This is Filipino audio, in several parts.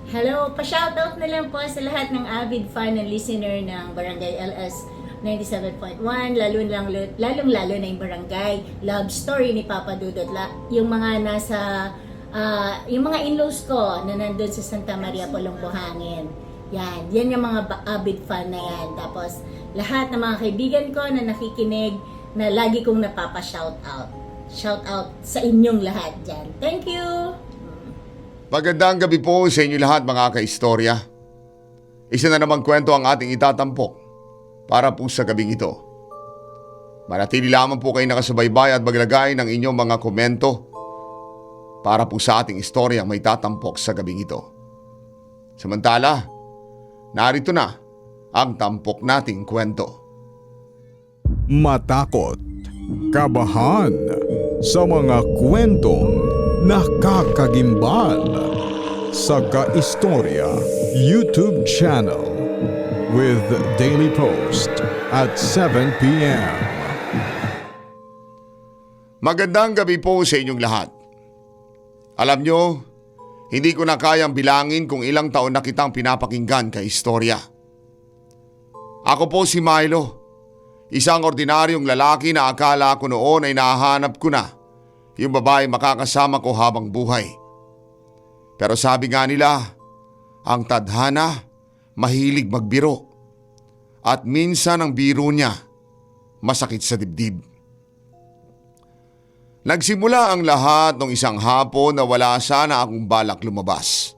Hello, pa-shoutout na lang po sa lahat ng avid fan and listener ng Barangay LS 97.1, lalong-lalo na yung Barangay Love Story ni Papa Dudut. Yung mga nasa, yung mga in-laws ko na nandun sa Santa Maria, Pulong Buhangin. Yan yung mga avid fan na yan. Tapos, lahat ng mga kaibigan ko na nakikinig, na lagi kong napapa-shoutout. Shoutout sa inyong lahat dyan. Thank you! Magandang gabi po sa inyo lahat mga kaistorya. Isa na namang kwento ang ating itatampok para po sa gabing ito. Manatili lamang po kayo nakasubaybay at maglagay ng inyong mga komento para po sa ating istorya may tatampok sa gabing ito. Samantala, narito na ang tampok nating kwento. Matakot, kabahan sa mga kwentong nakakagimbal sa Kaistorya YouTube channel with daily post at 7 p.m. Magandang gabi po sa inyong lahat. Alam nyo, hindi ko na kayang bilangin kung ilang taon na kitang pinapakinggan kaistorya. Ako po si Milo, isang ordinaryong lalaki na akala ko noon ay nahanap ko na yung babae makakasama ko habang buhay. Pero sabi nga nila, ang tadhana mahilig magbiro. At minsan ang biro niya masakit sa dibdib. Nagsimula ang lahat nung isang hapon na wala sana akong balak lumabas.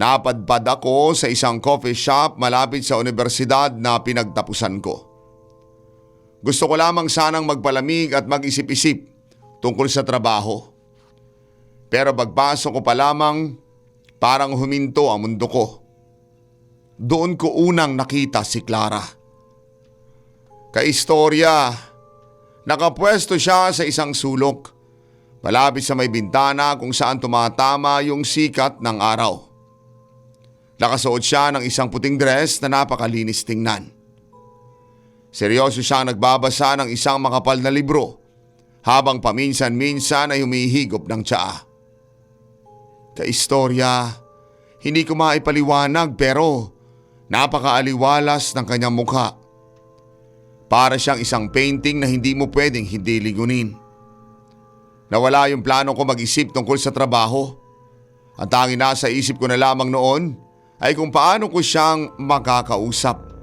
Napadpad ako sa isang coffee shop malapit sa universidad na pinagtapusan ko. Gusto ko lamang sanang magpalamig at mag-isip-isip tungkol sa trabaho. Pero pagpasok ko pa lamang, parang huminto ang mundo ko. Doon ko unang nakita si Clara. Kaistorya, nakapwesto siya sa isang sulok, malapit sa may bintana kung saan tumatama yung sikat ng araw. Nakasuot siya ng isang puting dress na napakalinis tingnan. Seryoso siyang nagbabasa ng isang makapal na libro, habang paminsan-minsan ay humihigop ng tsaa. Kaistorya, hindi ko maipaliwanag pero napakaaliwalas ng kanyang mukha. Para siyang isang painting na hindi mo pwedeng hindi ligunin. Nawala yung plano ko mag-isip tungkol sa trabaho. Ang tanging nasa isip ko na lamang noon ay kung paano ko siyang makakausap.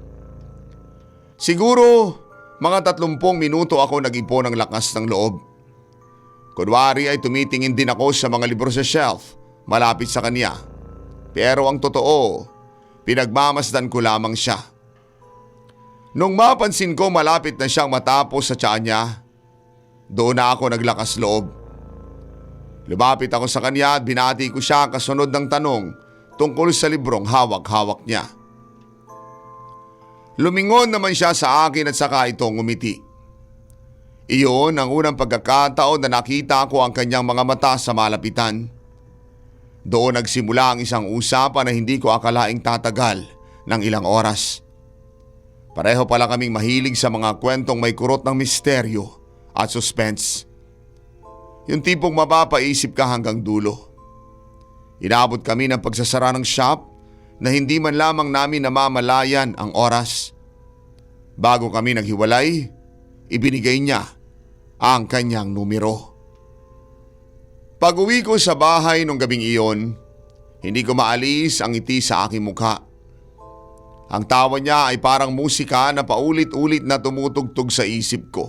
Siguro mga 30 minuto ako nag-ipon ng lakas ng loob. Kunwari ay tumitingin din ako sa mga libro sa shelf malapit sa kanya. Pero ang totoo, pinagmamasdan ko lamang siya. Nung mapansin ko malapit na siyang matapos sa tiyan niya, doon na ako naglakas loob. Lumapit ako sa kanya at binati ko siya kasunod ng tanong tungkol sa librong hawak-hawak niya. Lumingon naman siya sa akin at saka itong ngumiti. Iyon ang unang pagkakataon na nakita ko ang kanyang mga mata sa malapitan. Doon nagsimula ang isang usapan na hindi ko akalaing tatagal ng ilang oras. Pareho pala kaming mahilig sa mga kwentong may kurot ng misteryo at suspense. Yung tipong mapapaisip ka hanggang dulo. Inabot kami ng pagsasara ng shop na hindi man lamang namin namamalayan ang oras. Bago kami naghiwalay, ibinigay niya ang kanyang numero. Pag-uwi ko sa bahay nung gabing iyon, hindi ko maalis ang ngiti sa aking mukha. Ang tawa niya ay parang musika na paulit-ulit na tumutugtog sa isip ko.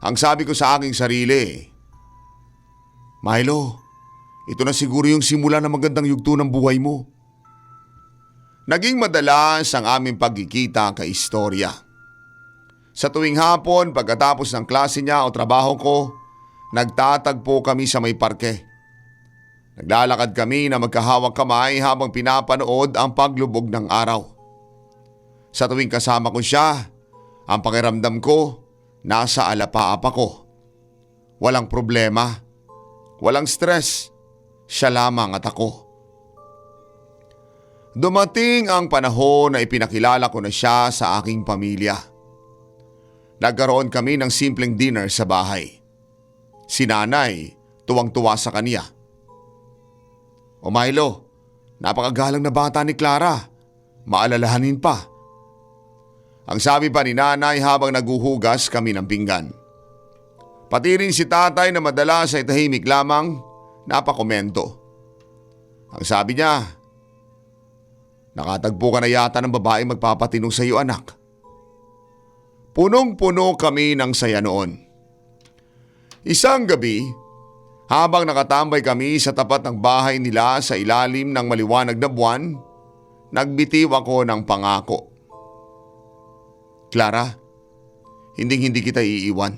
Ang sabi ko sa aking sarili, Milo, ito na siguro yung simula ng magandang yugto ng buhay mo. Naging madalas ang aming pagkikita kaistorya. Sa tuwing hapon pagkatapos ng klase niya o trabaho ko, nagtatagpo kami sa may parke. Naglalakad kami na magkahawak kamay habang pinapanood ang paglubog ng araw. Sa tuwing kasama ko siya, ang pakiramdam ko nasa alapaap ako. Walang problema, walang stress, siya lamang at ako. Dumating ang panahon na ipinakilala ko na siya sa aking pamilya. Nagkaroon kami ng simpleng dinner sa bahay. Si nanay, tuwang-tuwa sa kanya. O Milo, Napakagalang na bata ni Clara. Maalalahanin pa. Ang sabi pa ni nanay habang naguhugas kami ng pinggan. Pati rin si tatay na madalas ay tahimik lamang napakomento. Ang sabi niya, nakatagpo ka na yata ng babaeng magpapatino sa iyo, anak. Punong-puno kami ng saya noon. Isang gabi, habang nakatambay kami sa tapat ng bahay nila sa ilalim ng maliwanag na buwan, nagbitiw ako ng pangako. Clara, hindi kita iiwan.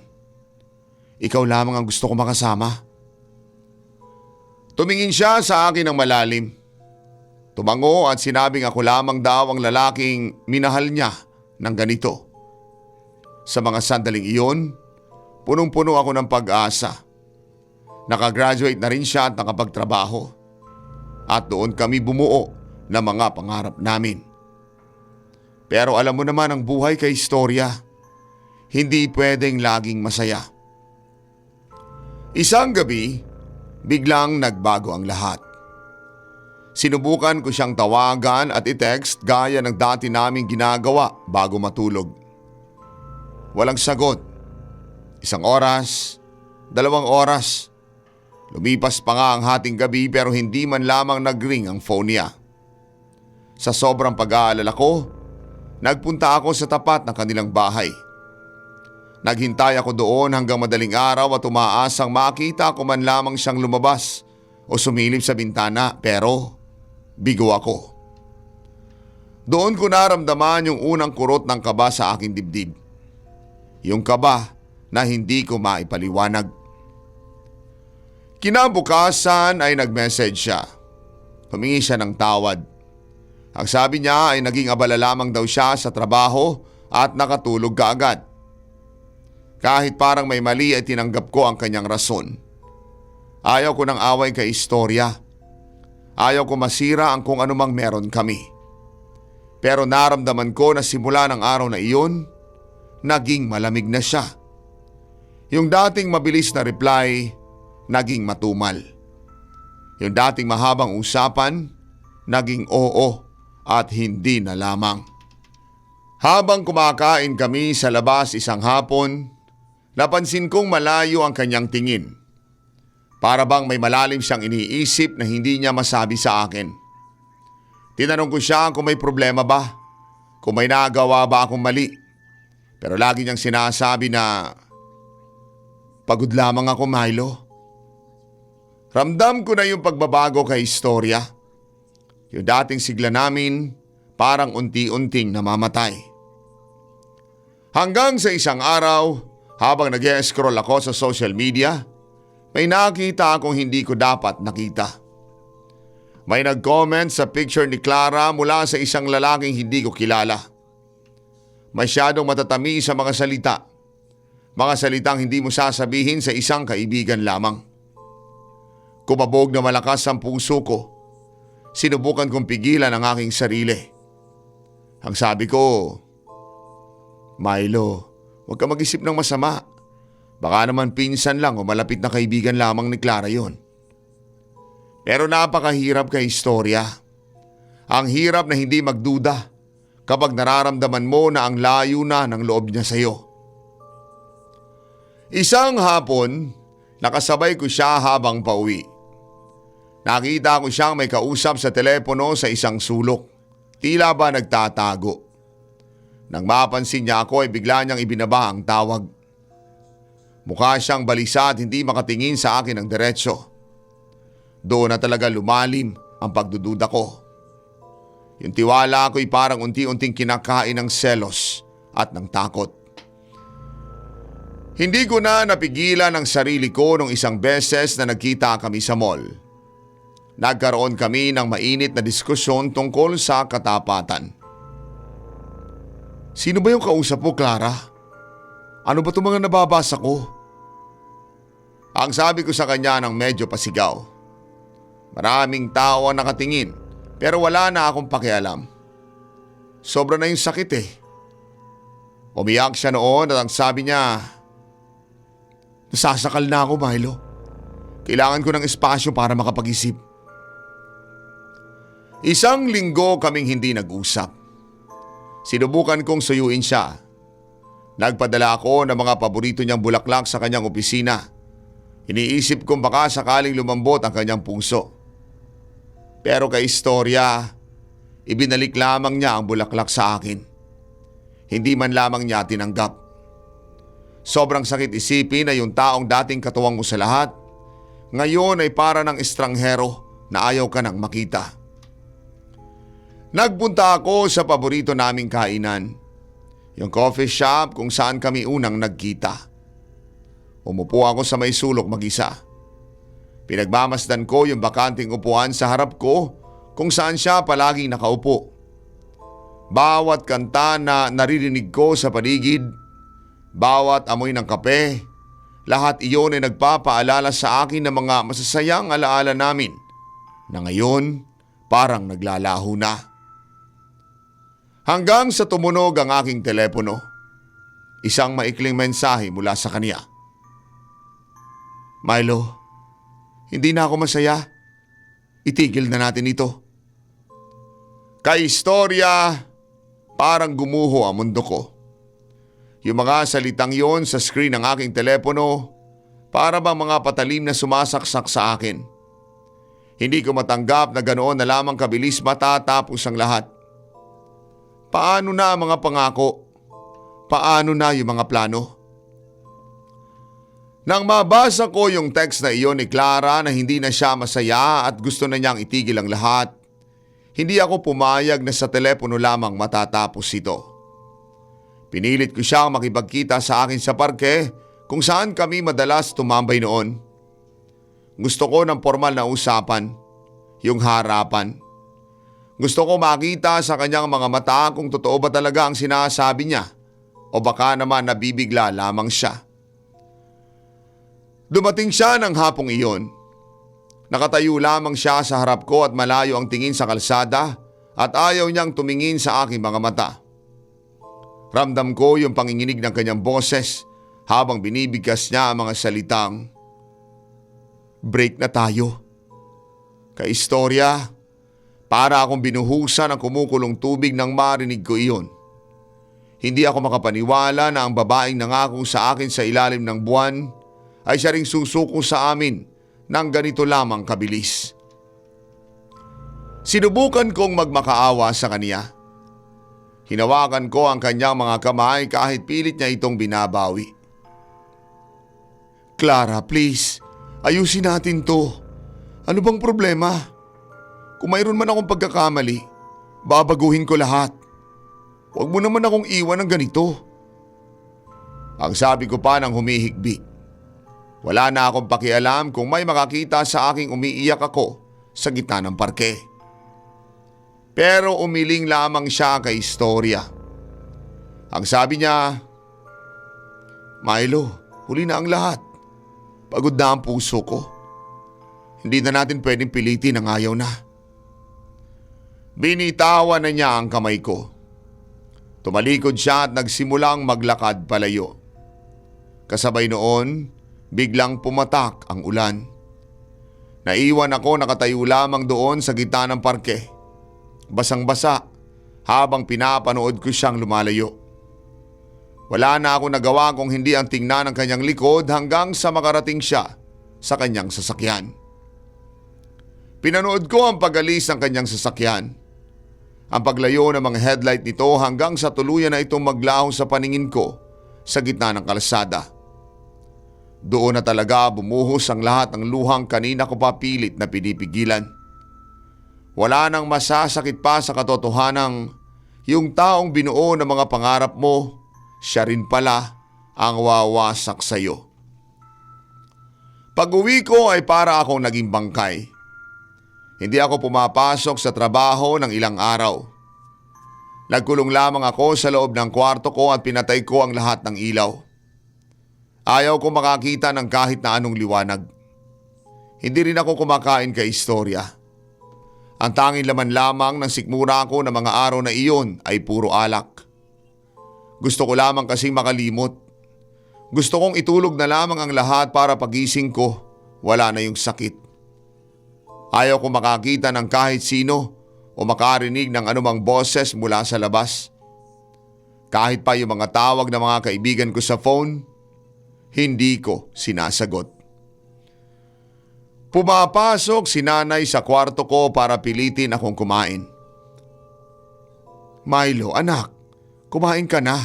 Ikaw lamang ang gusto ko makasama. Tumingin siya sa akin ng malalim. Tumango at sinabing ako lamang daw ang lalaking minahal niya ng ganito. Sa mga sandaling iyon, punong-puno ako ng pag-asa. Nakagraduate na rin siya at nakapagtrabaho. At doon kami bumuo ng mga pangarap namin. Pero alam mo naman ang buhay kay istorya. Hindi pwedeng laging masaya. Isang gabi, biglang nagbago ang lahat. Sinubukan ko siyang tawagan at i-text gaya ng dati naming ginagawa bago matulog. Walang sagot. 1 oras, 2 oras. Lumipas pa nga ang hating gabi pero hindi man lamang nag-ring ang phone niya. Sa sobrang pag-aalala ko, nagpunta ako sa tapat ng kanilang bahay. Naghintay ako doon hanggang madaling araw at umaasang makita ko man lamang siyang lumabas o sumilip sa bintana pero bigo ako. Doon ko naramdaman yung unang kurot ng kaba sa aking dibdib. Yung kaba na hindi ko maipaliwanag. Kinabukasan ay nag-message siya. Humingi siya ng tawad. Ang sabi niya ay naging abala lamang daw siya sa trabaho at nakatulog kaagad. Kahit parang may mali ay tinanggap ko ang kanyang rason. Ayaw ko ng away kay istorya. Ayaw ko masira ang kung anumang meron kami. Pero naramdaman ko na simula ng araw na iyon, naging malamig na siya. Yung dating mabilis na reply, naging matumal. Yung dating mahabang usapan, naging oo at hindi na lamang. Habang kumakain kami sa labas isang hapon, napansin kong malayo ang kanyang tingin. Para bang may malalim siyang iniisip na hindi niya masabi sa akin. Tinanong ko siya kung may problema ba, kung may nagawa ba akong mali. Pero lagi niyang sinasabi na, pagod lamang ako, Milo. Ramdam ko na yung pagbabago kay istorya. Yung dating sigla namin parang unti-unting namamatay. Hanggang sa isang araw, habang nag-scroll ako sa social media, may nakita akong hindi ko dapat nakita. May nag-comment sa picture ni Clara mula sa isang lalaking hindi ko kilala. Masyadong matatamis sa mga salita. Mga salitang hindi mo sasabihin sa isang kaibigan lamang. Kumabog na malakas ang puso ko. Sinubukan kong pigilan ang aking sarili. Ang sabi ko, Milo, huwag ka mag-isip ng masama. Baka naman pinsan lang o malapit na kaibigan lamang ni Clara yon. Pero napakahirap kay istorya. Ang hirap na hindi magduda kapag nararamdaman mo na ang layo na ng loob niya sa iyo. Isang hapon, nakasabay ko siya habang pauwi. Nakita ko siyang may kausap sa telepono sa isang sulok. Tila ba nagtatago. Nang mapansin niya ako ay bigla niyang ibinaba ang tawag. Mukha siyang balisa at hindi makatingin sa akin ng diretsyo. Doon na talaga lumalim ang pagdududa ko. Yung tiwala ko'y parang unti-unting kinakain ng selos at ng takot. Hindi ko na napigilan ang sarili ko nung isang beses na nagkita kami sa mall. Nagkaroon kami ng mainit na diskusyon tungkol sa katapatan. Sino ba yung kausap mo, Clara? Ano ba itong mga nababasa ko? Ang sabi ko sa kanya ng medyo pasigaw. Maraming tao ang nakatingin pero wala na akong pakialam. Sobra na yung sakit eh. Umiyak siya noon at ang sabi niya, nasasakal na ako, Milo. Kailangan ko ng espasyo para makapag-isip. Isang linggo kaming hindi nag-usap. Sinubukan kong suyuin siya. Nagpadala ako ng mga paborito niyang bulaklak sa kanyang opisina. Iniisip kong baka sakaling lumambot ang kanyang puso. Pero kay istorya, ibinalik lamang niya ang bulaklak sa akin. Hindi man lamang niya tinanggap. Sobrang sakit isipin na yung taong dating katuwang mo sa lahat, ngayon ay para ng estranghero na ayaw ka nang makita. Nagpunta ako sa paborito naming kainan, yung coffee shop kung saan kami unang nagkita. Umupo ako sa may sulok mag-isa. Pinagmamasdan ko yung bakanting upuan sa harap ko kung saan siya palaging nakaupo. Bawat kanta na naririnig ko sa paligid, bawat amoy ng kape, lahat iyon ay nagpapaalala sa akin ng mga masasayang alaala namin na ngayon parang naglalaho na. Hanggang sa tumunog ang aking telepono, isang maikling mensahe mula sa kanya. Milo, hindi na ako masaya. Itigil na natin ito. Kay istorya, parang gumuho ang mundo ko. Yung mga salitang yon sa screen ng aking telepono, para bang mga patalim na sumasaksak sa akin. Hindi ko matanggap na ganoon na lamang kabilis matatapos ang lahat. Paano na ang mga pangako? Paano na yung mga plano? Nang mabasa ko yung text na iyon ni Clara na hindi na siya masaya at gusto na niyang itigil ang lahat, hindi ako pumayag na sa telepono lamang matatapos ito. Pinilit ko siyang makipagkita sa akin sa parke kung saan kami madalas tumambay noon. Gusto ko ng formal na usapan, yung harapan. Gusto ko makita sa kanyang mga mata kung totoo ba talaga ang sinasabi niya o baka naman nabibigla lamang siya. Dumating siya ng hapong iyon. Nakatayo lamang siya sa harap ko at malayo ang tingin sa kalsada at ayaw niyang tumingin sa aking mga mata. Ramdam ko yung panginginig ng kanyang boses habang binibigkas niya ang mga salitang, "Break na tayo." Kaistorya, para akong binuhusan ng kumukulong tubig nang marinig ko iyon. Hindi ako makapaniwala na ang babaeng nangako sa akin sa ilalim ng buwan ay siya ring susuko sa amin ng ganito lamang kabilis. Sinubukan kong magmakaawa sa kanya. Hinawakan ko ang kanyang mga kamay kahit pilit niya itong binabawi. "Clara, please, ayusin natin to. Ano bang problema? Kung mayroon man akong pagkakamali, babaguhin ko lahat. Huwag mo naman akong iwan ng ganito." Ang sabi ko pa nang humihigbi. Wala na akong pakialam kung may makakita sa aking umiiyak ako sa gitna ng parke. Pero umiling lamang siya kay istorya. Ang sabi niya, "Milo, huli na ang lahat. Pagod na ang puso ko. Hindi na natin pwedeng pilitin ang ayaw na." Binitawan na niya ang kamay ko. Tumalikod siya at nagsimulang maglakad palayo. Kasabay noon, biglang pumatak ang ulan. Naiwan ako nakatayo lamang doon sa gitna ng parke. Basang-basa habang pinapanood ko siyang lumalayo. Wala na ako nagawa kung hindi ang tingnan ng kanyang likod hanggang sa makarating siya sa kanyang sasakyan. Pinanood ko ang pag-alis ng kanyang sasakyan. Ang paglayo ng mga headlight nito hanggang sa tuluyan na itong maglaho sa paningin ko sa gitna ng kalsada. Doon na talaga bumuhos ang lahat ng luhang kanina ko pa pilit na pinipigilan. Wala nang masasakit pa sa katotohanang yung taong binuo ng mga pangarap mo, siya rin pala ang wawasak sa iyo. Pag-uwi ko ay para akong naging bangkay. Hindi ako pumapasok sa trabaho ng ilang araw. Nagkulong lamang ako sa loob ng kwarto ko at pinatay ko ang lahat ng ilaw. Ayaw ko makakita ng kahit na anong liwanag. Hindi rin ako kumakain kay istorya. Ang tanging laman lamang ng sikmura ko na mga araw na iyon ay puro alak. Gusto ko lamang kasing makalimot. Gusto kong itulog na lamang ang lahat para pagising ko, wala na yung sakit. Ayaw ko makakita ng kahit sino o makarinig ng anumang boses mula sa labas. Kahit pa yung mga tawag ng mga kaibigan ko sa phone, hindi ko sinasagot. Pumapasok si nanay sa kwarto ko para pilitin akong kumain. Milo, anak, kumain ka na.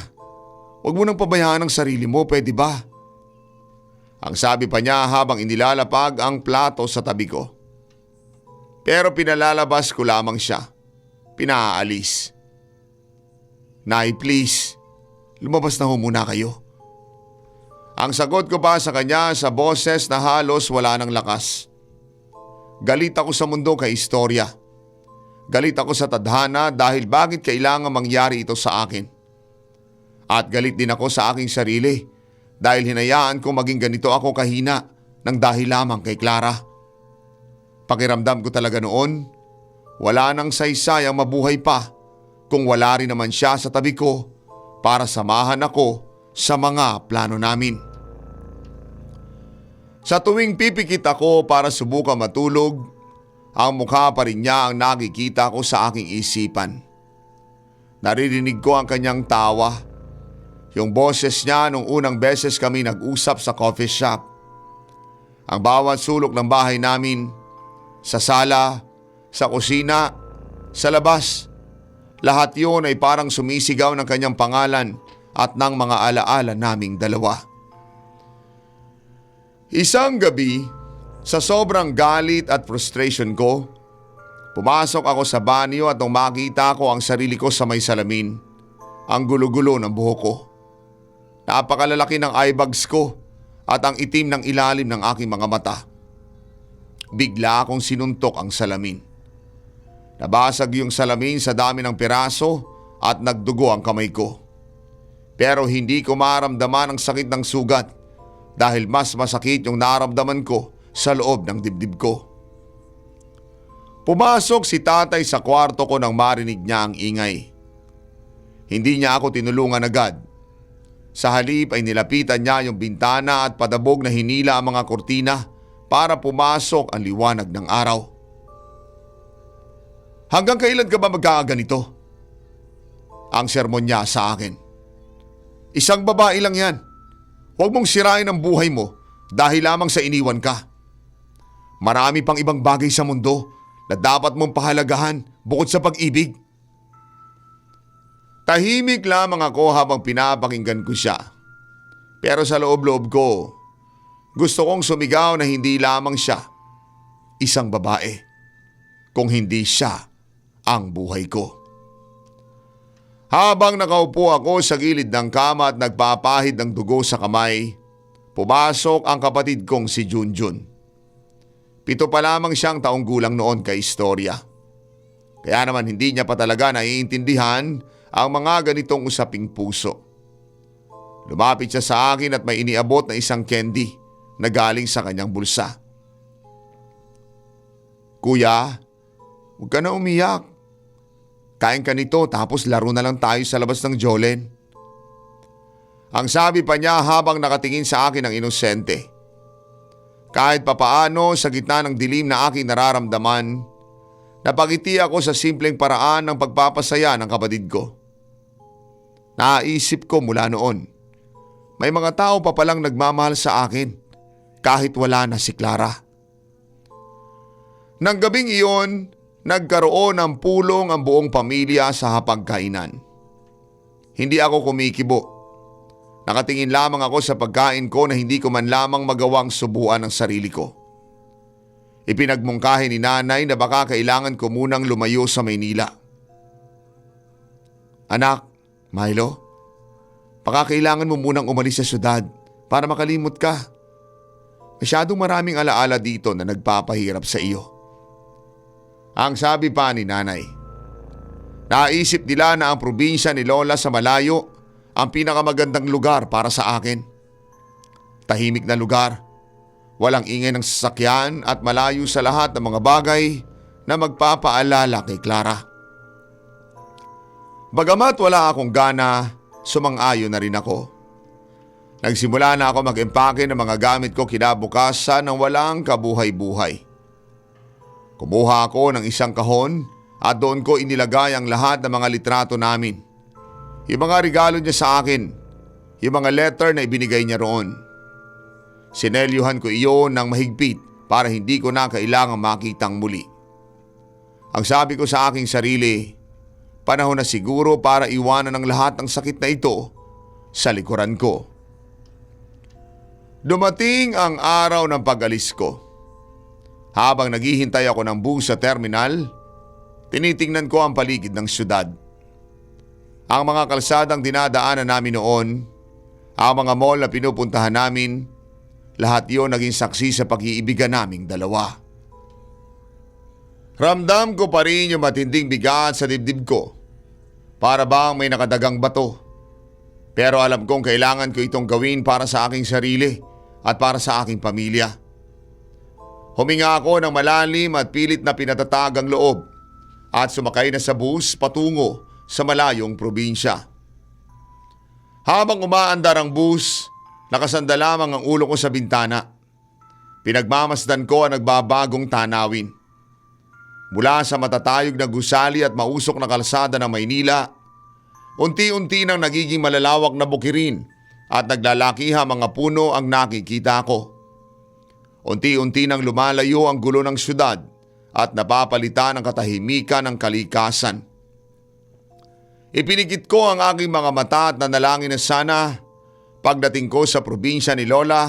Huwag mo nang pabayaan ang sarili mo, pwede ba? Ang sabi pa niya habang inilalapag ang plato sa tabi ko. Pero pinalalabas ko lamang siya. Pinaalis. Nay, please, lumabas na ho muna kayo. Ang sagot ko pa sa kanya sa boses na halos wala ng lakas. Galit ako sa mundo kay istorya. Galit ako sa tadhana dahil bakit kailangan mangyari ito sa akin. At galit din ako sa aking sarili dahil hinayaan ko maging ganito ako kahina ng dahil lamang kay Clara. Pakiramdam ko talaga noon, wala nang saysay ang mabuhay pa kung wala rin naman siya sa tabi ko para samahan ako sa mga plano namin. Sa tuwing pipikit ako para subukan matulog, ang mukha pa rin niya ang nakikita ko sa aking isipan. Naririnig ko ang kanyang tawa, yung boses niya nung unang beses kami nag-usap sa coffee shop. Ang bawat sulok ng bahay namin, sa sala, sa kusina, sa labas, lahat yun ay parang sumisigaw ng kanyang pangalan at ng mga alaala naming dalawa. Isang gabi, sa sobrang galit at frustration ko, pumasok ako sa banyo at nung makita ko ang sarili ko sa may salamin, ang gulo-gulo ng buhok ko. Napakalalaki ng eyebags ko at ang itim ng ilalim ng aking mga mata. Bigla akong sinuntok ang salamin. Nabasag yung salamin sa dami ng piraso at nagdugo ang kamay ko. Pero hindi ko maramdaman ang sakit ng sugat dahil mas masakit yung naramdaman ko sa loob ng dibdib ko. Pumasok si tatay sa kwarto ko nang marinig niya ang ingay. Hindi niya ako tinulungan agad. Sa halip ay nilapitan niya yung bintana at padabog na hinila ang mga kurtina para pumasok ang liwanag ng araw. Hanggang kailan ka ba magkakaganito? Ang sermon niya sa akin. Isang babae lang yan. Huwag mong sirain ang buhay mo dahil lamang sa iniwan ka. Marami pang ibang bagay sa mundo na dapat mong pahalagahan bukod sa pag-ibig. Tahimik lamang ako habang pinapakinggan ko siya. Pero sa loob-loob ko, gusto kong sumigaw na hindi lamang siya isang babae, kung hindi siya ang buhay ko. Habang nakaupo ako sa gilid ng kama at nagpapahid ng dugo sa kamay, pumasok ang kapatid kong si Junjun. 7 pa lamang siyang taong gulang noon kay istorya. Kaya naman hindi niya pa talaga naiintindihan ang mga ganitong usaping puso. Lumapit siya sa akin at may iniabot na isang candy na galing sa kanyang bulsa. Kuya, huwag ka na umiyak. Kain ka nito tapos laro na lang tayo sa labas ng Jolen. Ang sabi pa niya habang nakatingin sa akin ng inosente. Kahit papaano sa gitna ng dilim na aking nararamdaman, napagiti ako sa simpleng paraan ng pagpapasaya ng kapatid ko. Naisip ko mula noon, may mga tao pa palang nagmamahal sa akin kahit wala na si Clara. Nang gabing iyon, nagkaroon ng pulong ang buong pamilya sa hapagkainan. Hindi ako kumikibo. Nakatingin lamang ako sa pagkain ko na hindi ko man lamang magawang subuan ng sarili ko. Ipinagmungkahi ni nanay na baka kailangan ko munang lumayo sa Maynila. Anak, Milo, baka kailangan mo munang umalis sa syudad para makalimot ka. Masyadong maraming alaala dito na nagpapahirap sa iyo. Ang sabi pa ni nanay. Naisip nila na ang probinsya ni Lola sa malayo ang pinakamagandang lugar para sa akin. Tahimik na lugar, walang ingay ng sasakyan at malayo sa lahat ng mga bagay na magpapaalala kay Clara. Bagamat wala akong gana, sumang-ayon na rin ako. Nagsimula na ako mag-empake ng mga gamit ko kinabukasan ng walang kabuhay-buhay. Kumuha ako ng isang kahon at doon ko inilagay ang lahat ng mga litrato namin. Yung mga regalo niya sa akin, yung mga letter na ibinigay niya roon. Sinelyuhan ko iyon ng mahigpit para hindi ko na kailangang makitang muli. Ang sabi ko sa aking sarili, panahon na siguro para iwanan ang lahat ng sakit na ito sa likuran ko. Dumating ang araw ng pag-alis ko. Habang naghihintay ako ng bus sa terminal, tinitingnan ko ang paligid ng syudad. Ang mga kalsadang dinadaanan namin noon, ang mga mall na pinupuntahan namin, lahat yon naging saksi sa pag-iibigan naming dalawa. Ramdam ko pa rin yung matinding bigat sa dibdib ko. Para bang may nakadagang bato. Pero alam kong kailangan ko itong gawin para sa aking sarili at para sa aking pamilya. Huminga ako ng malalim at pilit na pinatatag ang loob at sumakay na sa bus patungo sa malayong probinsya. Habang umaandar ang bus, nakasanda lamang ang ulo ko sa bintana. Pinagmamasdan ko ang nagbabagong tanawin. Mula sa matatayog na gusali at mausok na kalsada ng Maynila, unti-unti nang nagiging malalawak na bukirin at naglalakihang mga puno ang nakikita ko. Unti-unti nang lumalayo ang gulo ng syudad at napapalitan ang katahimikan ng kalikasan. Ipinigit ko ang aking mga mata at nanalangin na sana pagdating ko sa probinsya ni Lola,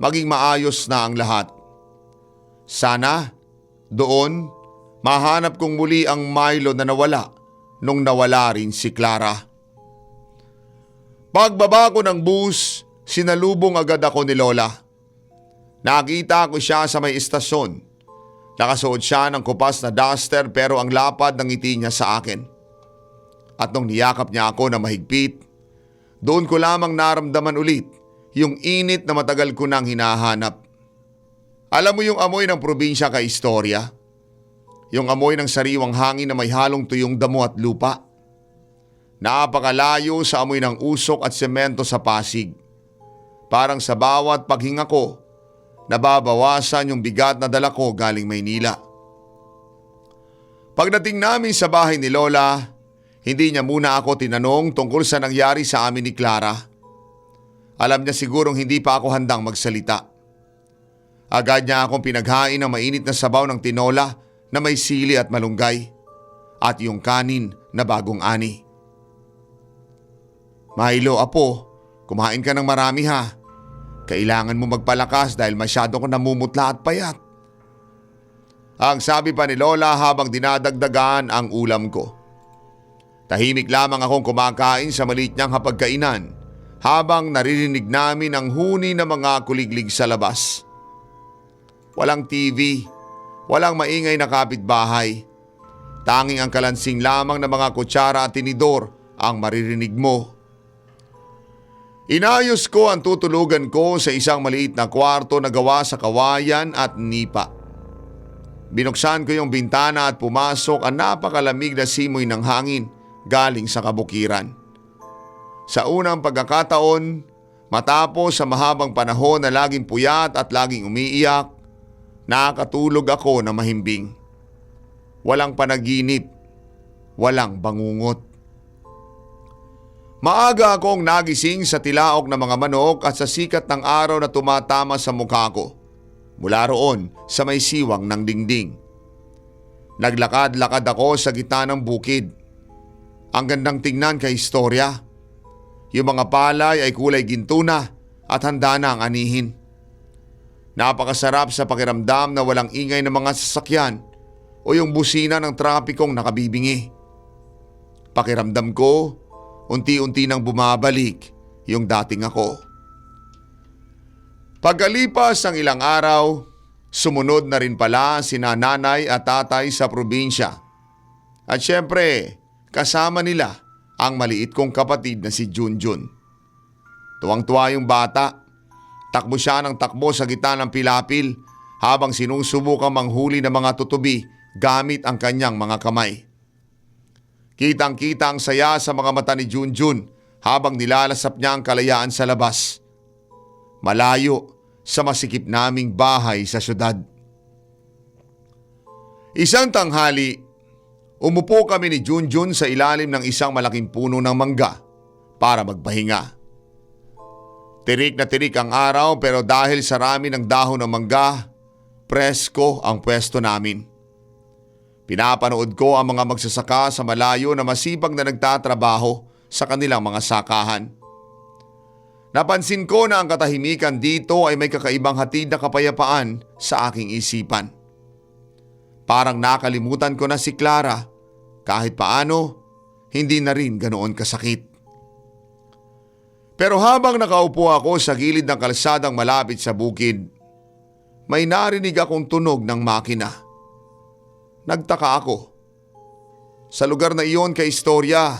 maging maayos na ang lahat. Sana doon mahanap kong muli ang Milo na nawala nung nawala rin si Clara. Pagbaba ko ng bus, sinalubong agad ako ni Lola. Nakita ko siya sa may istasyon. Nakasuot siya ng kupas na duster pero ang lapad ng ngiti niya sa akin. At nung niyakap niya ako na mahigpit, doon ko lamang naramdaman ulit yung init na matagal ko nang hinahanap. Alam mo yung amoy ng probinsya kay istorya? Yung amoy ng sariwang hangin na may halong tuyong damo at lupa. Napakalayo sa amoy ng usok at semento sa Pasig. Parang sa bawat paghinga ko, nababawasan yung bigat na dala ko galing Maynila. Pagdating namin sa bahay ni Lola, hindi niya muna ako tinanong tungkol sa nangyari sa amin ni Clara. Alam niya sigurong hindi pa ako handang magsalita. Agad niya akong pinaghain ng mainit na sabaw ng tinola na may sili at malunggay at yung kanin na bagong ani. Milo, apo, kumain ka ng marami ha. Kailangan mo magpalakas dahil masyado kang namumutla at payat. Ang sabi pa ni Lola habang dinadagdagan ang ulam ko. Tahimik lamang akong kumakain sa maliit niyang hapagkainan habang naririnig namin ang huni ng mga kuliglig sa labas. Walang TV, walang maingay na kapitbahay. Tanging ang kalansing lamang ng mga kutsara at tinidor ang maririnig mo. Inayos ko ang tutulugan ko sa isang maliit na kwarto na gawa sa kawayan at nipa. Binuksan ko yung bintana at pumasok ang napakalamig na simoy ng hangin galing sa kabukiran. Sa unang pagkakataon, matapos sa mahabang panahon na laging puyat at laging umiiyak, nakatulog ako na mahimbing. Walang panaginip, walang bangungot. Maaga akong nagising sa tilaok ng mga manok at sa sikat ng araw na tumatama sa mukha ko. Mula roon sa may siwang ng dingding. Naglakad-lakad ako sa gitna ng bukid. Ang gandang tingnan kay istorya. Yung mga palay ay kulay ginto na at handa na ang anihin. Napakasarap sa pakiramdam na walang ingay ng mga sasakyan o yung busina ng trapikong nakabibingi. Pakiramdam ko, unti-unti nang bumabalik yung dating ako. Pagkalipas ng ilang araw, sumunod na rin pala sina nanay at tatay sa probinsya. At syempre, kasama nila ang maliit kong kapatid na si Junjun. Tuwang-tuwa yung bata. Takbo siya ng takbo sa gitna ng pilapil habang sinusubukang manghuli ng mga tutubi gamit ang kanyang mga kamay. Kitang-kita ang saya sa mga mata ni Junjun habang nilalasap niya ang kalayaan sa labas. Malayo sa masikip naming bahay sa syudad. Isang tanghali, Umupo kami ni Junjun sa ilalim ng isang malaking puno ng mangga para magpahinga. Tirik na tirik ang araw pero dahil sa rami ng dahon ng mangga, presko ang pwesto namin. Pinapanood ko ang mga magsasaka sa malayo na masipag na nagtatrabaho sa kanilang mga sakahan. Napansin ko na ang katahimikan dito ay may kakaibang hatid na kapayapaan sa aking isipan. Parang nakalimutan ko na si Clara, kahit paano, hindi na rin ganoon kasakit. Pero habang nakaupo ako sa gilid ng kalsadang malapit sa bukid, may narinig akong tunog ng makina. Nagtaka ako. Sa lugar na iyon kay istorya,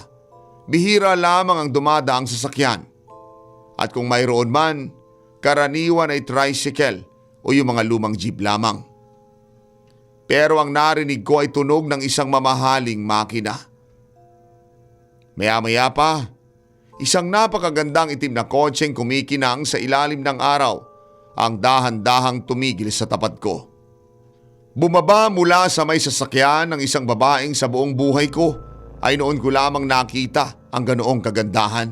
bihira lamang ang dumadaang sasakyan. At kung mayroon man, karaniwan ay tricycle o yung mga lumang jeep lamang. Pero ang narinig ko ay tunog ng isang mamahaling makina. Maya-maya pa, isang napakagandang itim na kotseng kumikinang sa ilalim ng araw ang dahan-dahang tumigil sa tapat ko. Bumaba mula sa may sasakyan ng isang babaeng sa buong buhay ko ay noon ko lamang nakita ang ganoong kagandahan.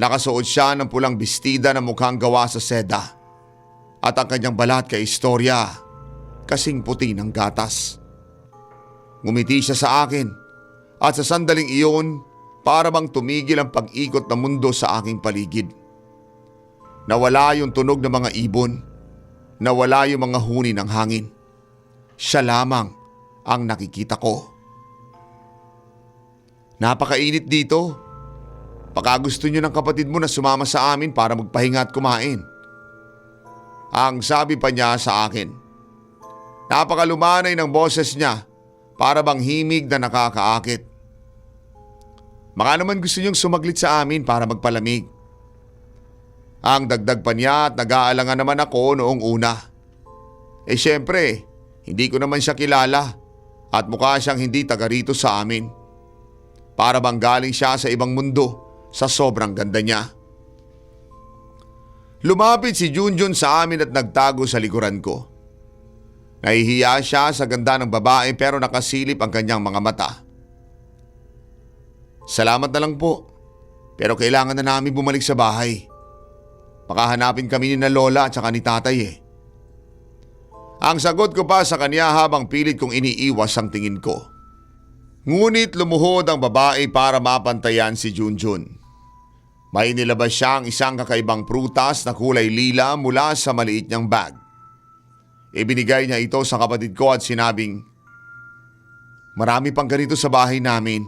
Nakasuot siya ng pulang bestida na mukhang gawa sa seda at ang kanyang balat kay istorya kasing puti ng gatas. Ngumiti siya sa akin at sa sandaling iyon para bang tumigil ang pag-ikot ng mundo sa aking paligid. Nawala yung tunog ng mga ibon, nawala yung mga huni ng hangin. Siya lamang ang nakikita ko. Napakainit dito. Baka gusto niyo ng kapatid mo na sumama sa amin para magpahinga at kumain. Ang sabi pa niya sa akin. Napakalumanay ng boses niya para bang himig na nakakaakit. Baka naman gusto niyong sumaglit sa amin para magpalamig. Ang dagdag pa niya at nag-aalangan naman ako noong una. Siyempre, hindi ko naman siya kilala at mukha siyang hindi taga rito sa amin. Para bang galing siya sa ibang mundo sa sobrang ganda niya. Lumapit si Junjun sa amin at nagtago sa likuran ko. Nahihiya siya sa ganda ng babae pero nakasilip ang kanyang mga mata. Salamat na lang po, pero kailangan na namin bumalik sa bahay. Makahanapin kami ni na lola at saka ni tatay eh. Ang sagot ko pa sa kanya habang pilit kong iniiwas ang tingin ko. Ngunit lumuhod ang babae para mapantayan si Junjun. May nilabas siyang isang kakaibang prutas na kulay lila mula sa maliit niyang bag. Ibinigay niya ito sa kapatid ko at sinabing, "Marami pang ganito sa bahay namin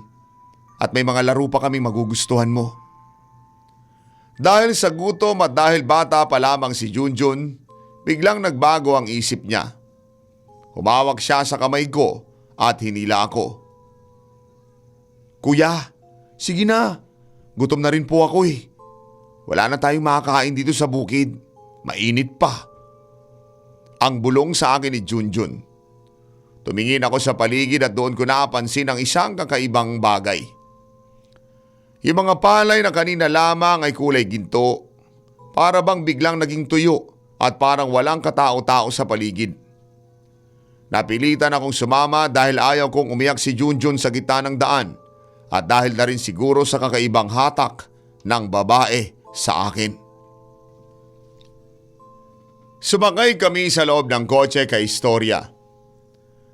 at may mga laro pa kaming magugustuhan mo." Dahil sa gutom at dahil bata pa lamang si Junjun, biglang nagbago ang isip niya. Humawak siya sa kamay ko at hinila ako. "Kuya, sige na. Gutom na rin po ako eh. Wala na tayong makakain dito sa bukid. Mainit pa." Ang bulong sa akin ni Junjun. Tumingin ako sa paligid at doon ko napansin ang isang kakaibang bagay. Yung mga palay na kanina lamang ay kulay ginto, para bang biglang naging tuyo at parang walang katao-tao sa paligid. Napilitan akong sumama dahil ayaw kong umiyak si Junjun sa gitna ng daan at dahil na rin siguro sa kakaibang hatak ng babae sa akin. Sumakay kami sa loob ng kotse kay istorya.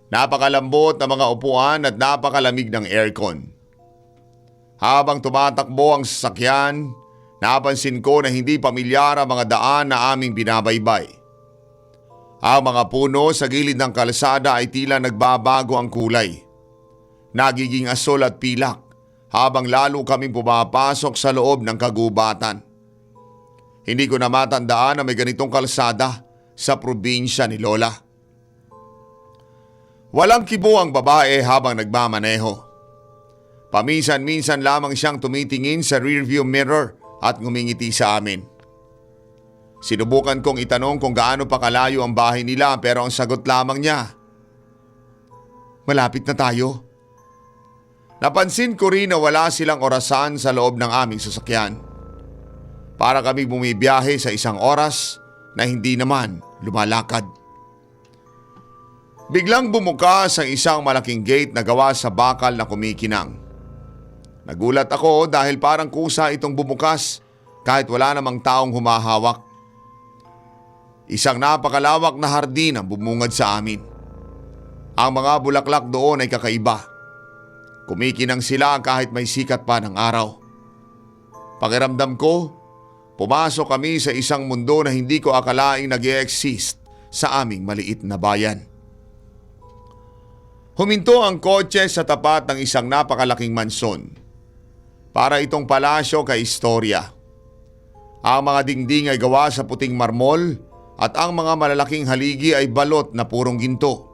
Napakalambot na mga upuan at napakalamig ng aircon. Habang tumatakbo ang sasakyan, napansin ko na hindi pamilyar ang mga daan na aming binabaybay. Ang mga puno sa gilid ng kalsada ay tila nagbabago ang kulay. Nagiging asul at pilak habang lalo kaming pumapasok sa loob ng kagubatan. Hindi ko na matandaan na may ganitong kalsada sa probinsya ni Lola. Walang kibo ang babae habang nagmamaneho. Paminsan-minsan lamang siyang tumitingin sa rearview mirror at ngumingiti sa amin. Sinubukan kong itanong kung gaano pa kalayo ang bahay nila pero ang sagot lamang niya, "Malapit na tayo." Napansin ko rin na wala silang orasan sa loob ng aming sasakyan. Para kami bumibiyahe sa isang oras na hindi naman lumalakad. Biglang bumukas ang isang malaking gate na gawa sa bakal na kumikinang. Nagulat ako dahil parang kusa itong bumukas kahit wala namang taong humahawak. Isang napakalawak na hardin ang bumungad sa amin. Ang mga bulaklak doon ay kakaiba. Kumikinang sila kahit may sikat pa ng araw. Pakiramdam ko, pumasok kami sa isang mundo na hindi ko akalaing nag-e-exist sa aming maliit na bayan. Huminto ang kotse sa tapat ng isang napakalaking mansyon. Para itong palasyo kay istorya. Ang mga dingding ay gawa sa puting marmol at ang mga malalaking haligi ay balot na purong ginto.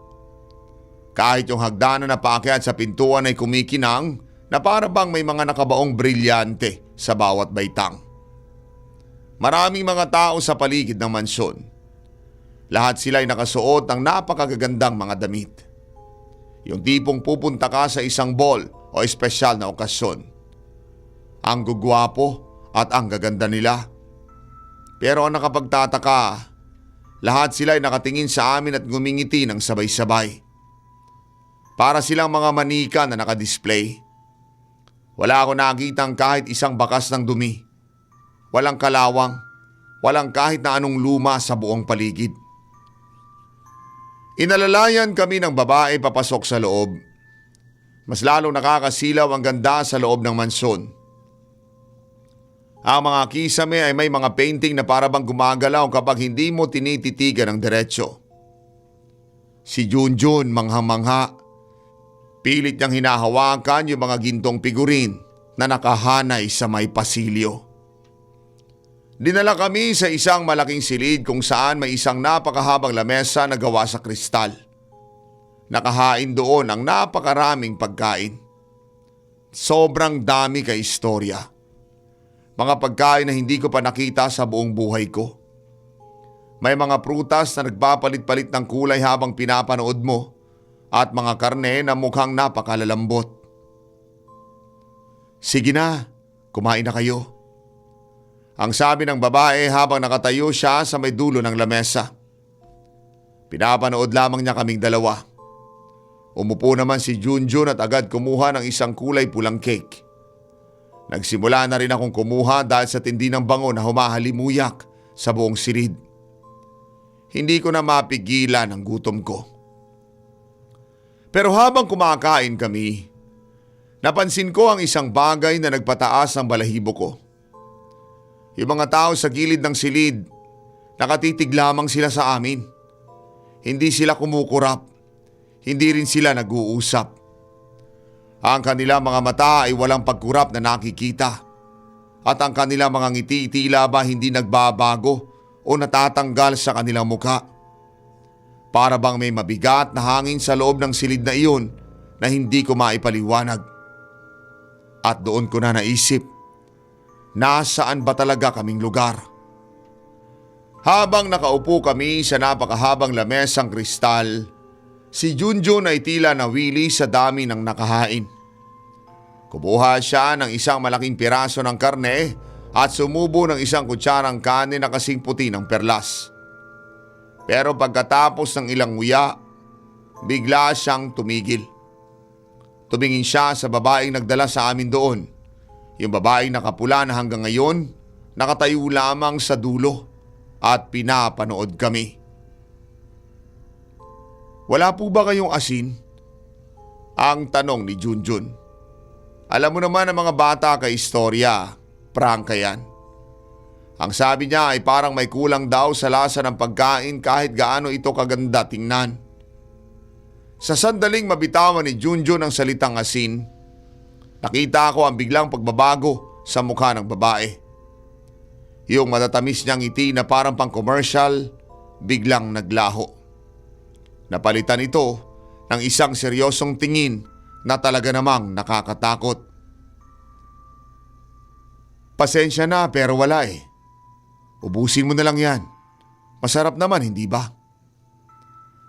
Kahit yung hagdanan na paakyat sa pintuan ay kumikinang na para bang may mga nakabaong brilyante sa bawat baitang. Maraming mga tao sa paligid ng mansyon. Lahat sila ay nakasuot ng napakagagandang mga damit. Yung tipong pupunta ka sa isang ball o espesyal na okasyon. Ang gugwapo at ang gaganda nila. Pero ang nakapagtataka, lahat sila ay nakatingin sa amin at ngumingiti ng sabay-sabay. Para silang mga manika na nakadisplay. Wala ako nakitang kahit isang bakas ng dumi. Walang kalawang, walang kahit na anong luma sa buong paligid. Inalalayan kami ng babae papasok sa loob. Mas lalong nakakasilaw ang ganda sa loob ng mansyon. Ang mga kisame ay may mga painting na para bang gumagalaw kapag hindi mo tinititigan ng diretsyo. Si Junjun manghang-mangha. Pilit niyang hinahawakan yung mga gintong figurin na nakahanay sa may pasilyo. Dinala kami sa isang malaking silid kung saan may isang napakahabang lamesa na gawa sa kristal. Nakahain doon ang napakaraming pagkain. Sobrang dami kay istorya. Mga pagkain na hindi ko pa nakita sa buong buhay ko. May mga prutas na nagpapalit-palit ng kulay habang pinapanood mo at mga karne na mukhang napakalalambot. Sige na, kumain na kayo. Ang sabi ng babae habang nakatayo siya sa may dulo ng lamesa. Pinapanood lamang niya kaming dalawa. Umupo naman si Junjun at agad kumuha ng isang kulay pulang cake. Nagsimula na rin akong kumuha dahil sa tindi ng bango na humahalimuyak sa buong silid. Hindi ko na mapigilan ang gutom ko. Pero habang kumakain kami, napansin ko ang isang bagay na nagpataas ng balahibo ko. Yung mga tao sa gilid ng silid, nakatitig lamang sila sa amin. Hindi sila kumukurap, hindi rin sila nag-uusap. Ang kanilang mga mata ay walang pagkurap na nakikita. At ang kanilang mga ngiti tila ba hindi nagbabago o natatanggal sa kanilang muka. Para bang may mabigat na hangin sa loob ng silid na iyon na hindi ko maipaliwanag. At doon ko na naisip, nasaan ba talaga kaming lugar? Habang nakaupo kami sa napakahabang lamesang kristal, si Junjun ay tila nawili sa dami ng nakahain. Kumuha siya ng isang malaking piraso ng karne at sumubo ng isang kutsarang kanin na kasing puti ng perlas. Pero pagkatapos ng ilang nguya, bigla siyang tumigil. Tumingin siya sa babaeng nagdala sa amin doon. Yung babaeng nakapula na hanggang ngayon, nakatayo lamang sa dulo at pinapanood kami. Wala po ba kayong asin? Ang tanong ni Junjun. Alam mo naman ang mga bata kay istorya, prangka yan. Ang sabi niya ay parang may kulang daw sa lasa ng pagkain kahit gaano ito kaganda tingnan. Sa sandaling mabitawan ni Junjun ang salitang asin, nakita ko ang biglang pagbabago sa mukha ng babae. Yung matatamis niyang ngiti na parang pang-commercial, biglang naglaho. Napalitan ito ng isang seryosong tingin na talaga namang nakakatakot. Pasensya na pero wala eh. Ubusin mo na lang yan. Masarap naman, hindi ba?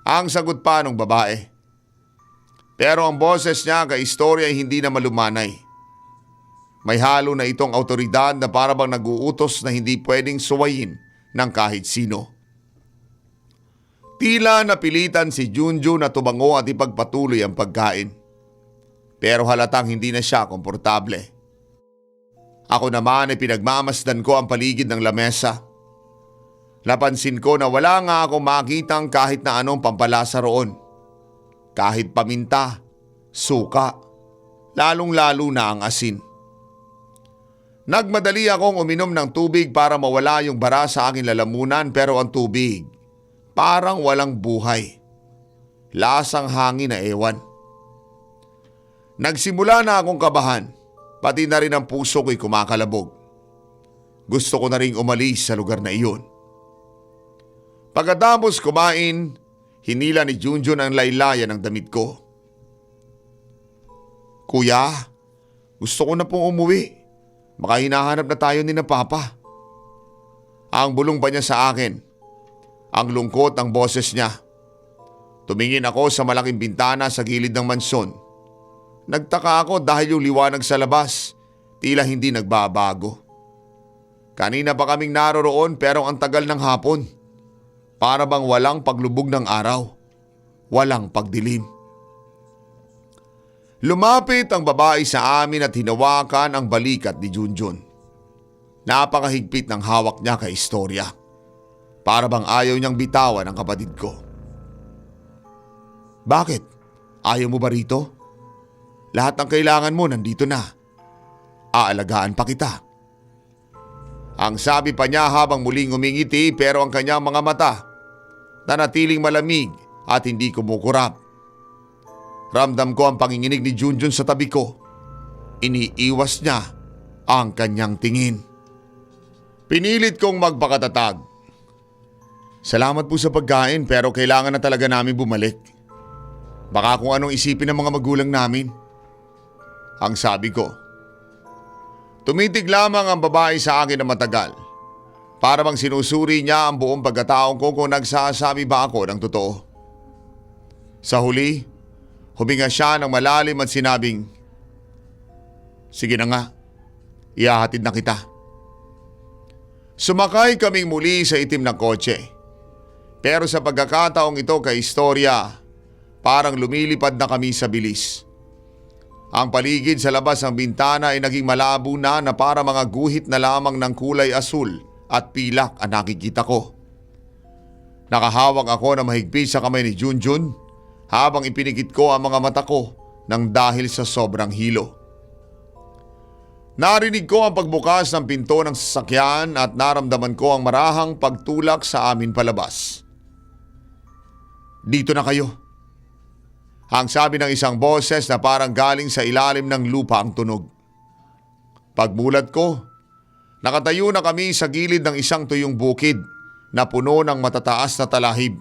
Ang sagot pa ng babae. Pero ang boses niya kay istorya ay hindi na malumanay. May halo na itong autoridad na para bang nag-uutos na hindi pwedeng suwayin ng kahit sino. Tila napilitan si Junjun na tumango at ipagpatuloy ang pagkain. Pero halatang hindi na siya komportable. Ako naman ay pinagmamasdan ko ang paligid ng lamesa. Napansin ko na wala nga akong makitang kahit na anong pampalasa roon. Kahit paminta, suka, lalong-lalo na ang asin. Nagmadali akong uminom ng tubig para mawala yung bara sa aking lalamunan, pero ang tubig parang walang buhay. Lasang hangin na ewan. Nagsimula na akong kabahan, pati na rin ang puso ko'y kumakalabog. Gusto ko na ring umalis sa lugar na iyon. Pagkatapos kumain, hinila ni Junjun ang laylayan ng damit ko. Kuya, gusto ko na pong umuwi. Baka hinahanap na tayo ni na Papa. Ang bulong pa niya sa akin. Ang lungkot ng boses niya. Tumingin ako sa malaking bintana sa gilid ng mansyon. Nagtaka ako dahil yung liwanag sa labas, tila hindi nagbabago. Kanina pa kaming naroroon pero ang tagal ng hapon. Para bang walang paglubog ng araw. Walang pagdilim. Lumapit ang babae sa amin at hinawakan ang balikat ni Junjun. Napakahigpit ng hawak niya kay istorya. Para bang ayaw niyang bitawan ang kapatid ko. Bakit? Ayaw mo ba rito? Lahat ng kailangan mo nandito na. Aalagaan pa kita. Ang sabi pa niya habang muling umingiti, pero ang kanyang mga mata nanatiling malamig at hindi kumukurap. Ramdam ko ang panginginig ni Junjun sa tabi ko. Iniiwas niya ang kanyang tingin. Pinilit kong magpakatatag. Salamat po sa pagkain, pero kailangan na talaga namin bumalik. Baka kung anong isipin ng mga magulang namin. Ang sabi ko. Tumitig lamang ang babae sa akin na matagal. Para bang sinusuri niya ang buong pagkataon ko kung nagsasabi ba ako ng totoo. Sa huli, huminga siya ng malalim at sinabing, sige na nga, ihahatid na kita. Sumakay kaming muli sa itim na kotse. Pero sa pagkakataong ito kay istorya, parang lumilipad na kami sa bilis. Ang paligid sa labas ng bintana ay naging malabo na para mga guhit na lamang ng kulay asul at pilak ang nakikita ko. Nakahawak ako na mahigpit sa kamay ni Junjun habang ipinikit ko ang mga mata ko nang dahil sa sobrang hilo. Narinig ko ang pagbukas ng pinto ng sasakyan at naramdaman ko ang marahang pagtulak sa amin palabas. Dito na kayo. Ang sabi ng isang boses na parang galing sa ilalim ng lupa ang tunog. Pagmulat ko, nakatayo na kami sa gilid ng isang tuyong bukid na puno ng matataas na talahib.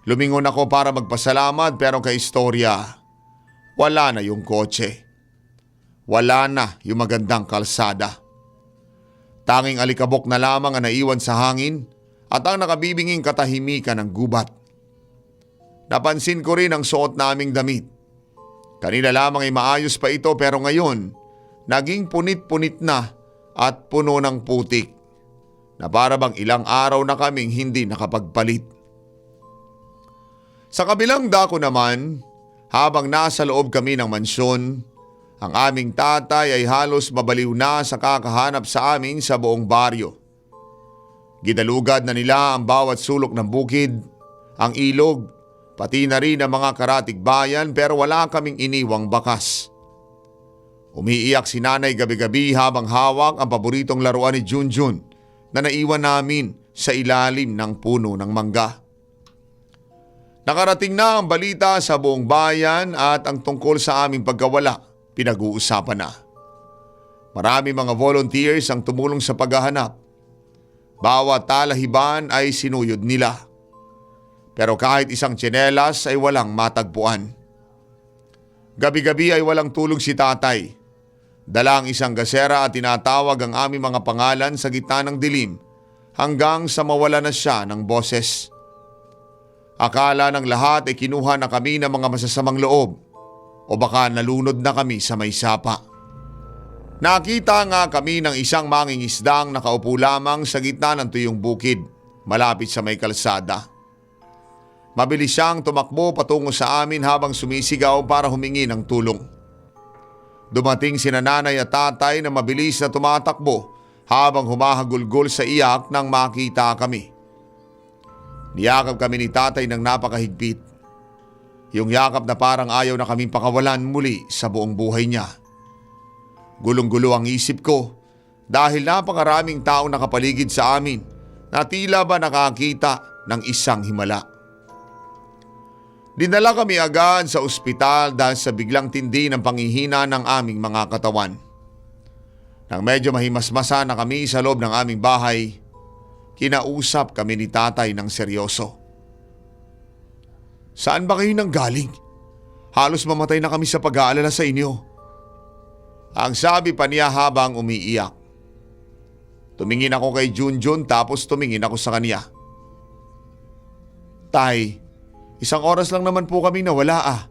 Lumingon ako para magpasalamat, pero kay istorya, wala na yung kotse. Wala na yung magandang kalsada. Tanging alikabok na lamang ang naiwan sa hangin at ang nakabibinging katahimikan ng gubat. Napansin ko rin ang suot naming damit. Kanina lamang ay maayos pa ito, pero ngayon naging punit-punit na at puno ng putik na para bang ilang araw na kaming hindi nakapagpalit. Sa kabilang dako naman, habang nasa loob kami ng mansyon, ang aming tatay ay halos mabaliw na sa kakahanap sa amin sa buong baryo. Ginalugad na nila ang bawat sulok ng bukid, ang ilog, pati na rin ang mga karatig bayan, pero wala kaming iniwang bakas. Umiiyak si nanay gabi-gabi habang hawak ang paboritong laruan ni Junjun na naiwan namin sa ilalim ng puno ng mangga. Nakarating na ang balita sa buong bayan at ang tungkol sa aming pagkawala pinag-uusapan na. Marami mga volunteers ang tumulong sa paghahanap. Bawat talahiban ay sinuyod nila. Pero kahit isang tsinelas ay walang matagpuan. Gabi-gabi ay walang tulog si tatay. Dala ang isang gasera at tinatawag ang aming mga pangalan sa gitna ng dilim hanggang sa mawala na siya ng boses. Akala ng lahat ay kinuha na kami ng mga masasamang loob o baka nalunod na kami sa may sapa. Nakita nga kami ng isang mangingisdang nakaupo lamang sa gitna ng tuyong bukid malapit sa may kalsada. Mabilis siyang tumakbo patungo sa amin habang sumisigaw para humingi ng tulong. Dumating sina nanay at tatay na mabilis na tumatakbo habang humahagulgol sa iyak nang makita kami. Niyakap kami ni tatay ng napakahigpit. Yung yakap na parang ayaw na kaming pakawalan muli sa buong buhay niya. Gulong-gulo ang isip ko dahil napakaraming tao nakapaligid sa amin na tila ba nakakita ng isang himala. Dinala kami agad sa ospital dahil sa biglang tindi ng panghihina ng aming mga katawan. Nang medyo mahimasmasa na kami sa loob ng aming bahay, kinausap kami ni tatay ng seryoso. Saan ba kayo nanggaling? Halos mamatay na kami sa pag-aalala sa inyo. Ang sabi pa niya habang umiiyak. Tumingin ako kay Junjun tapos tumingin ako sa kanya. Tay, isang oras lang naman po kami nawala ah.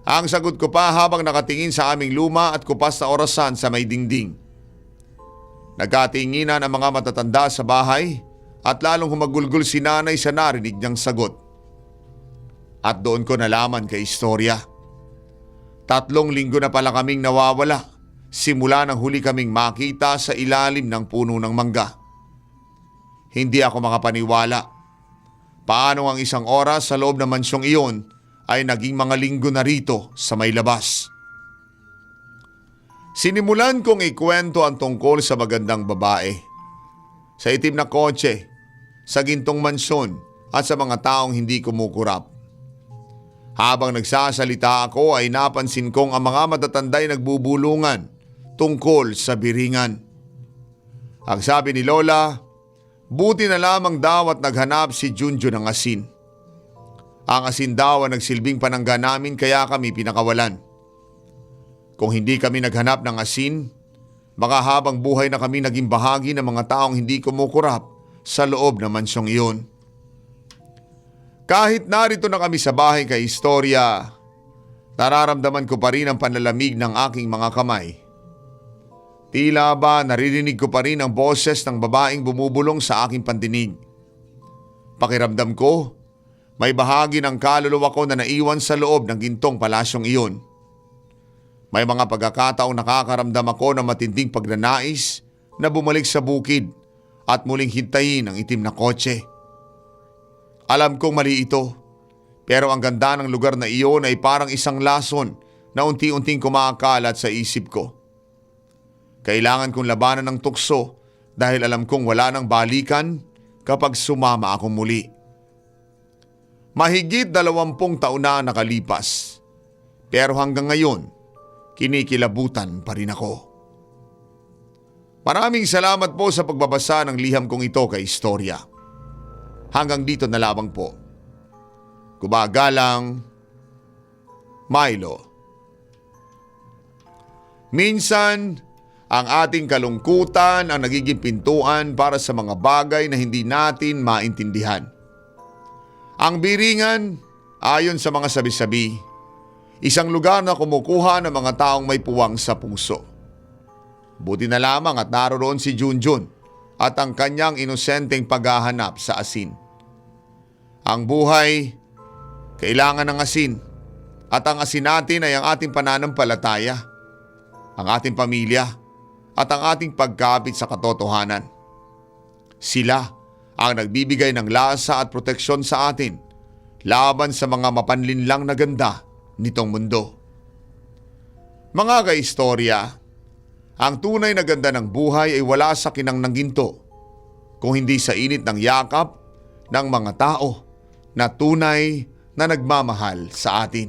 Ang sagot ko pa habang nakatingin sa aming luma at kupas na orasan sa may dingding. Nagkatinginan ang mga matatanda sa bahay at lalong humagulgol si nanay sa narinig niyang sagot. At doon ko nalaman kay istorya. 3 linggo na pala kaming nawawala simula nang huli kaming makita sa ilalim ng puno ng mangga. Hindi ako makapaniwala. Paano ang isang oras sa loob ng mansyong iyon ay naging mga linggo na rito sa may labas. Sinimulan kong ikwento ang tungkol sa magandang babae, sa itim na kotse, sa gintong mansyon at sa mga taong hindi kumukurap. Habang nagsasalita ako ay napansin kong ang mga matatanday nagbubulungan tungkol sa biringan. Ang sabi ni Lola, buti na lamang daw at naghanap si Junjun ng asin. Ang asin daw ang nagsilbing panangga namin kaya kami pinakawalan. Kung hindi kami naghanap ng asin, baka habang buhay na kami naging bahagi ng mga taong hindi kumukurap sa loob ng mansyong iyon. Kahit narito na kami sa bahay kay istorya, nararamdaman ko pa rin ang panlalamig ng aking mga kamay. Tila ba naririnig ko pa rin ang boses ng babaeng bumubulong sa aking pandinig. Pakiramdam ko, may bahagi ng kaluluwa ko na naiwan sa loob ng gintong palasyong iyon. May mga pagkakataong nakakaramdam ako ng matinding pagnanais na bumalik sa bukid at muling hintayin ang itim na kotse. Alam kong mali ito, pero ang ganda ng lugar na iyon ay parang isang lason na unti-unting kumakalat sa isip ko. Kailangan kong labanan ng tukso dahil alam kong wala nang balikan kapag sumama ako muli. Mahigit 20 taon na nakalipas, pero hanggang ngayon, kinikilabutan pa rin ako. Maraming salamat po sa pagbabasa ng liham kong ito kay istorya. Hanggang dito na lamang po. Gumagalang, Milo. Minsan, ang ating kalungkutan ang nagiging pintuan para sa mga bagay na hindi natin maintindihan. Ang biringan, ayon sa mga sabi-sabi, isang lugar na kumukuha ng mga taong may puwang sa puso. Buti na lamang at naroon si Junjun at ang kanyang inosenteng paghahanap sa asin. Ang buhay, kailangan ng asin at ang asin natin ay ang ating pananampalataya, ang ating pamilya at ang ating pagkapit sa katotohanan. Sila ang nagbibigay ng lasa at proteksyon sa atin laban sa mga mapanlinlang na ganda nitong mundo. Mga kaistorya, ang tunay na ganda ng buhay ay wala sa kinang ng ginto, kung hindi sa init ng yakap ng mga tao na tunay na nagmamahal sa atin.